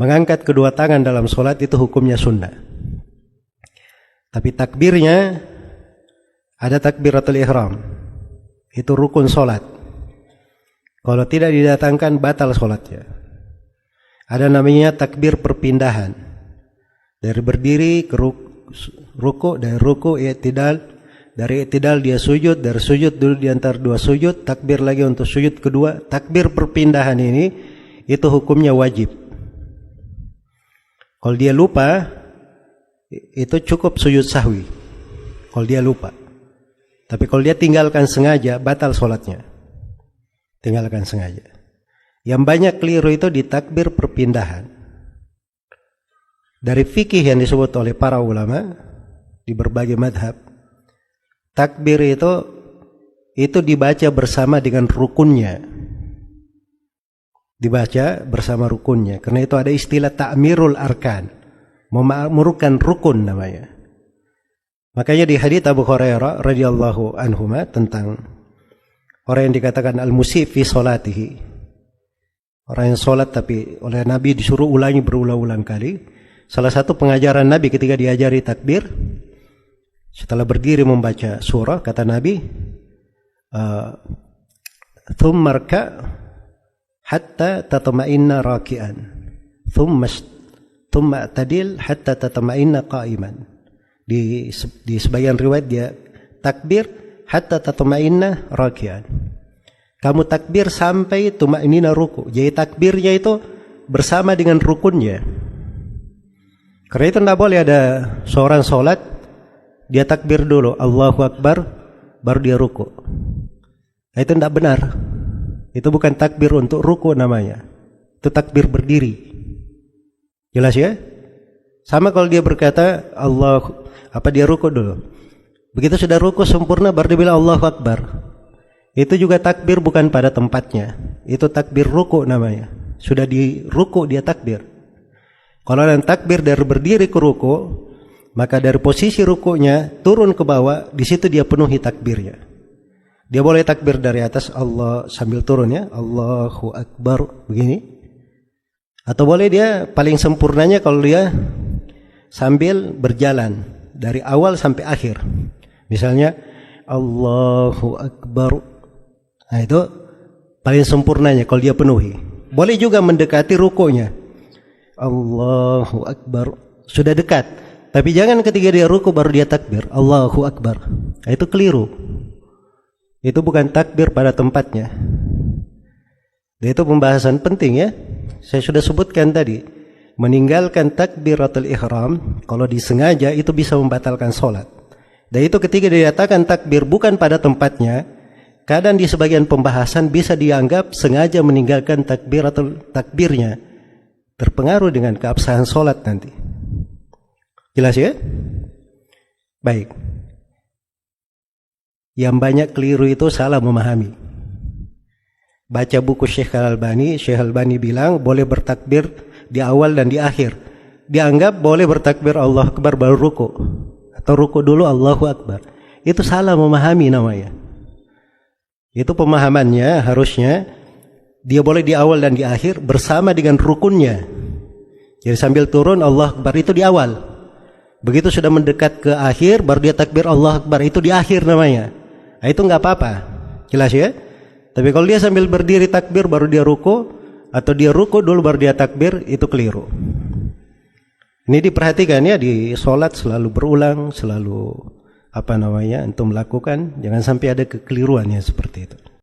Mengangkat kedua tangan dalam sholat itu hukumnya sunnah. Tapi takbirnya, ada takbiratul ihram, itu rukun sholat. Kalau tidak didatangkan batal sholatnya. Ada namanya takbir perpindahan, dari berdiri ke ruku, dari ruku i'tidal, dari i'tidal dia sujud, dari sujud dulu di antara dua sujud, takbir lagi untuk sujud kedua. Takbir perpindahan ini itu hukumnya wajib. Kalau dia lupa, itu cukup sujud sahwi. Kalau dia lupa. Tapi kalau dia tinggalkan sengaja, batal sholatnya. Tinggalkan sengaja. Yang banyak keliru itu di takbir perpindahan. Dari fikih yang disebut oleh para ulama di berbagai madhab, takbir itu dibaca bersama dengan rukunnya. Dibaca bersama rukunnya. Karena itu ada istilah ta'mirul arkan, memakmurkan rukun namanya. Makanya di hadits Abu Hurairah radhiyallahu anhuma tentang orang yang dikatakan al-musi' fi sholatihi, orang yang sholat tapi oleh Nabi disuruh ulangi berulang-ulang kali. Salah satu pengajaran Nabi ketika diajari takbir, setelah berdiri membaca surah, kata Nabi, thumma rka' hatta tatma'inna raki'an, thumma tadil hatta tatma'inna qa'iman. Di sebagian riwayat dia takbir hatta tatma'inna raki'an. Kamu takbir sampai tuma'inina ruku. Jadi takbirnya itu bersama dengan rukunnya. Karena itu tidak boleh ada seorang sholat dia takbir dulu Allahu Akbar baru dia ruku. Itu tidak benar. Itu bukan takbir untuk ruku namanya. Itu takbir berdiri. Jelas ya? Sama kalau dia berkata dia ruku dulu. Begitu sudah ruku sempurna baru dia bilang Allahu Akbar. Itu juga takbir bukan pada tempatnya. Itu takbir ruku namanya. Sudah di ruku dia takbir. Kalau ada takbir dari berdiri ke ruku, maka dari posisi rukunya turun ke bawah, di situ dia penuhi takbirnya. Dia boleh takbir dari atas Allah sambil turun ya, Allahu Akbar begini. Atau boleh dia paling sempurnanya kalau dia sambil berjalan dari awal sampai akhir. Misalnya Allahu Akbar. Nah itu paling sempurnanya kalau dia penuhi. Boleh juga mendekati rukunya. Allahu Akbar. Sudah dekat. Tapi jangan ketika dia ruku baru dia takbir. Allahu Akbar. Nah, itu keliru. Itu bukan takbir pada tempatnya. Dan itu pembahasan penting ya. Saya sudah sebutkan tadi. Meninggalkan takbiratul ihram kalau disengaja itu bisa membatalkan sholat. Dan itu ketika dikatakan takbir bukan pada tempatnya, kadang di sebagian pembahasan bisa dianggap sengaja meninggalkan takbirnya. Terpengaruh dengan keabsahan sholat nanti. Jelas ya? Baik. Yang banyak keliru itu salah memahami. Baca buku Syekh Al-Albani, Syekh Al-Albani bilang boleh bertakbir di awal dan di akhir. Dianggap boleh bertakbir Allah Akbar baru ruku. Atau ruku dulu Allahu Akbar. Itu salah memahami namanya. Itu pemahamannya harusnya dia boleh di awal dan di akhir bersama dengan rukunnya. Jadi sambil turun Allah Akbar itu di awal. Begitu sudah mendekat ke akhir baru dia takbir Allah Akbar itu di akhir namanya. Nah, itu nggak apa-apa. Jelas ya? Tapi kalau dia sambil berdiri takbir baru dia ruku, atau dia ruku dulu baru dia takbir, itu keliru. Ini diperhatikan ya, di sholat selalu berulang, selalu untuk melakukan, jangan sampai ada kekeliruan ya seperti itu.